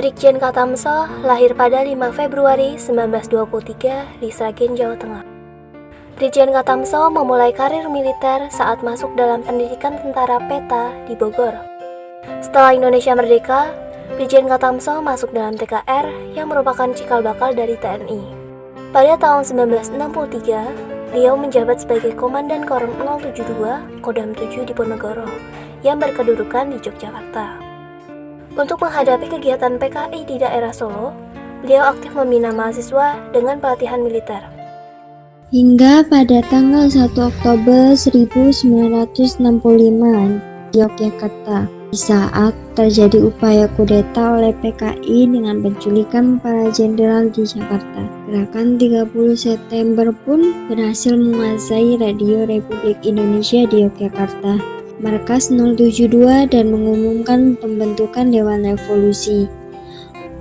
Brigjen Katamso lahir pada 5 Februari 1923 di Sragen, Jawa Tengah. Brigjen Katamso memulai karir militer saat masuk dalam pendidikan tentara peta di Bogor. Setelah Indonesia merdeka, Brigjen Katamso masuk dalam TKR yang merupakan cikal bakal dari TNI. Pada tahun 1963, beliau menjabat sebagai Komandan Korem 072 Kodam 7 Diponegoro yang berkedudukan di Yogyakarta. Untuk menghadapi kegiatan PKI di daerah Solo, beliau aktif membina mahasiswa dengan pelatihan militer. Hingga pada tanggal 1 Oktober 1965 di Yogyakarta, di saat terjadi upaya kudeta oleh PKI dengan penculikan para jenderal di Jakarta. Gerakan 30 September pun berhasil menguasai Radio Republik Indonesia di Yogyakarta, markas 072, dan mengumumkan pembentukan Dewan Revolusi.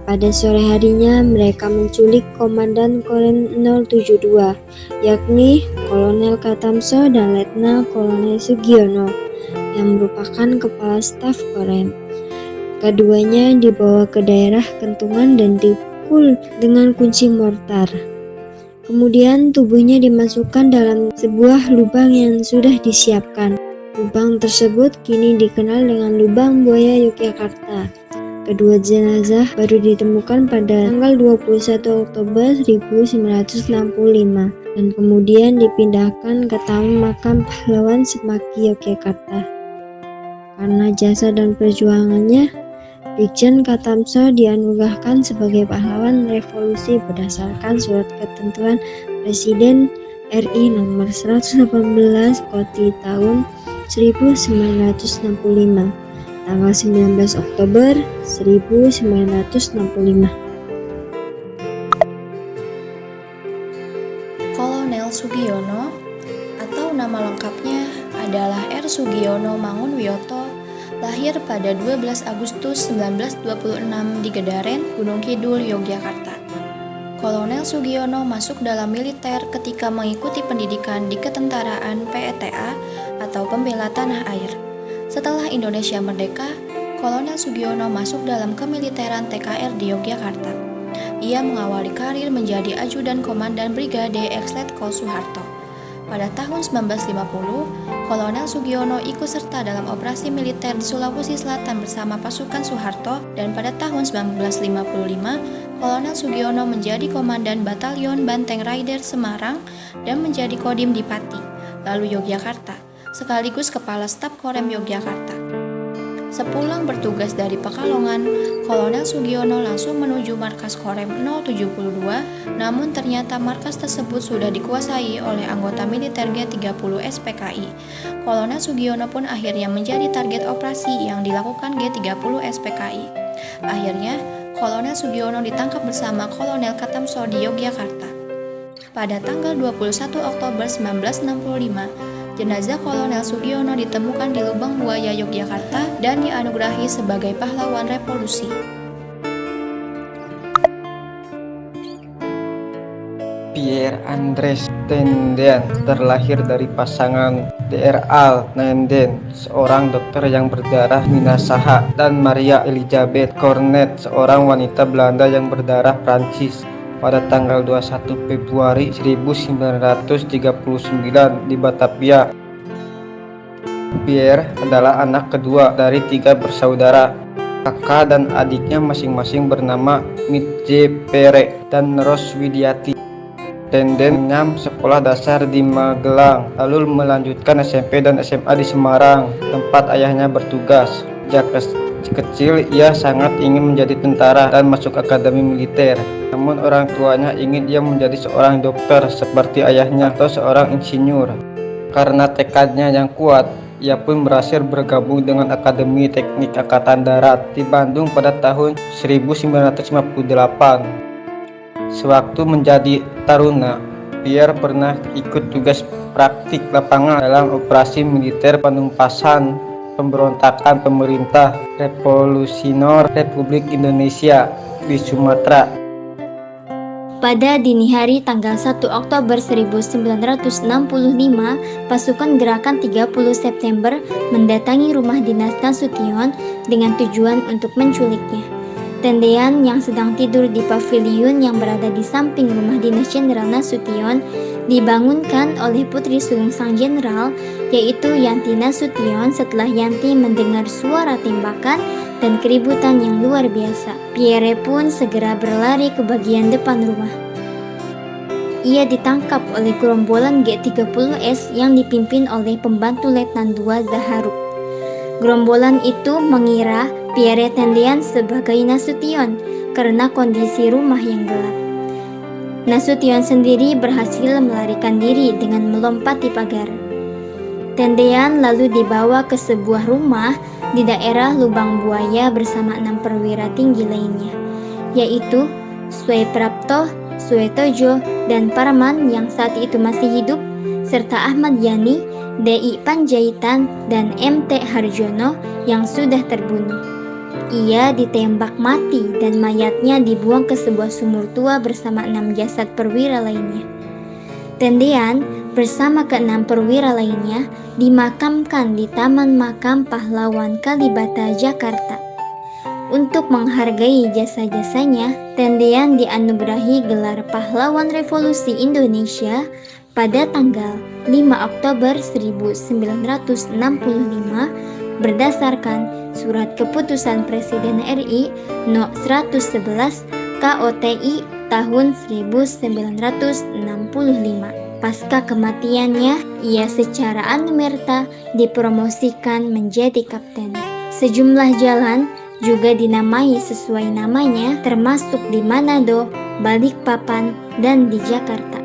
Pada sore harinya, mereka menculik Komandan Korem 072, yakni Kolonel Katamso dan Letnan Kolonel Sugiono, yang merupakan kepala staf Korem. Keduanya dibawa ke daerah Kentungan dan dipukul dengan kunci mortar. Kemudian tubuhnya dimasukkan dalam sebuah lubang yang sudah disiapkan. Lubang tersebut kini dikenal dengan Lubang Buaya Yogyakarta. Kedua jenazah baru ditemukan pada tanggal 21 Oktober 1965 dan kemudian dipindahkan ke Taman Makam Pahlawan Semaki Yogyakarta. Karena jasa dan perjuangannya, Brigjen Katamso dianugerahkan sebagai pahlawan revolusi berdasarkan surat ketentuan Presiden RI nomor 118 Koti tahun 1965, tanggal 19 Oktober 1965. Kolonel Sugiono atau nama lengkapnya adalah R. Sugiono Mangunwiyoto, lahir pada 12 Agustus 1926 di Gedaren, Gunung Kidul, Yogyakarta. Kolonel Sugiono masuk dalam militer ketika mengikuti pendidikan di ketentaraan PETA atau Pembela Tanah Air. Setelah Indonesia merdeka, Kolonel Sugiono masuk dalam kemiliteran TKR di Yogyakarta. Ia mengawali karir menjadi ajudan komandan Brigade Ex-Letkol Soeharto. Pada tahun 1950, Kolonel Sugiono ikut serta dalam operasi militer di Sulawesi Selatan bersama pasukan Soeharto, dan pada tahun 1955, Kolonel Sugiono menjadi komandan Batalion Banteng Raider Semarang dan menjadi Kodim di Pati, lalu Yogyakarta, sekaligus Kepala Staf Korem Yogyakarta. Sepulang bertugas dari Pekalongan, Kolonel Sugiono langsung menuju markas Korem 072, namun ternyata markas tersebut sudah dikuasai oleh anggota militer G30 SPKI. Kolonel Sugiono pun akhirnya menjadi target operasi yang dilakukan G30 SPKI. Akhirnya, Kolonel Sugiono ditangkap bersama Kolonel Katamso di Yogyakarta. Pada tanggal 21 Oktober 1965, jenazah Kolonel Sugiono ditemukan di Lubang Buaya Yogyakarta dan dianugerahi sebagai pahlawan revolusi. Pierre Andres Tenden terlahir dari pasangan Dr. Al Nenden, seorang dokter yang berdarah Minasaha, dan Maria Elizabeth Cornet, seorang wanita Belanda yang berdarah Prancis, pada tanggal 21 Februari 1939 di Batavia. Pierre adalah anak kedua dari 3 bersaudara. Kakak dan adiknya masing-masing bernama Mitje Pere dan Roswidiati. Tenden menyam sekolah dasar di Magelang, lalu melanjutkan SMP dan SMA di Semarang, tempat ayahnya bertugas. Sejak kecil ia sangat ingin menjadi tentara dan masuk akademi militer. Namun orang tuanya ingin ia menjadi seorang dokter seperti ayahnya atau seorang insinyur. Karena tekadnya yang kuat, ia pun berhasil bergabung dengan Akademi Teknik Angkatan Darat di Bandung pada tahun 1958. Sewaktu menjadi taruna, Pierre pernah ikut tugas praktik lapangan dalam operasi militer penumpasan pemberontakan pemerintah Revolusioner Republik Indonesia di Sumatera. Pada dini hari tanggal 1 Oktober 1965, pasukan Gerakan 30 September mendatangi rumah dinas Nasution dengan tujuan untuk menculiknya. Tendean yang sedang tidur di paviliun yang berada di samping rumah dinas Jenderal Nasution dibangunkan oleh putri sulung sang jenderal, yaitu Yanti Nasution. Setelah Yanti mendengar suara tembakan dan keributan yang luar biasa, Pierre pun segera berlari ke bagian depan rumah. Ia ditangkap oleh gerombolan G30S yang dipimpin oleh pembantu Letnan II Zaharuk. Gerombolan itu mengira Pierre Tendean sebagai Nasution karena kondisi rumah yang gelap. Nasution sendiri berhasil melarikan diri dengan melompati pagar. Tendean lalu dibawa ke sebuah rumah di daerah Lubang Buaya bersama 6 perwira tinggi lainnya, yaitu Sueprapto, Suetojo, dan Parman yang saat itu masih hidup, serta Ahmad Yani, D.I. Panjaitan, dan M.T. Harjono yang sudah terbunuh. Ia ditembak mati dan mayatnya dibuang ke sebuah sumur tua bersama 6 jasad perwira lainnya. Tendean bersama ke-6 perwira lainnya dimakamkan di Taman Makam Pahlawan Kalibata, Jakarta. Untuk menghargai jasa-jasanya, Tendean dianugerahi gelar Pahlawan Revolusi Indonesia pada tanggal 5 Oktober 1965 berdasarkan Surat Keputusan Presiden RI No. 111 KOTI tahun 1965. Pasca kematiannya, ia secara anumerta dipromosikan menjadi kapten. Sejumlah jalan juga dinamai sesuai namanya, termasuk di Manado, Balikpapan, dan di Jakarta.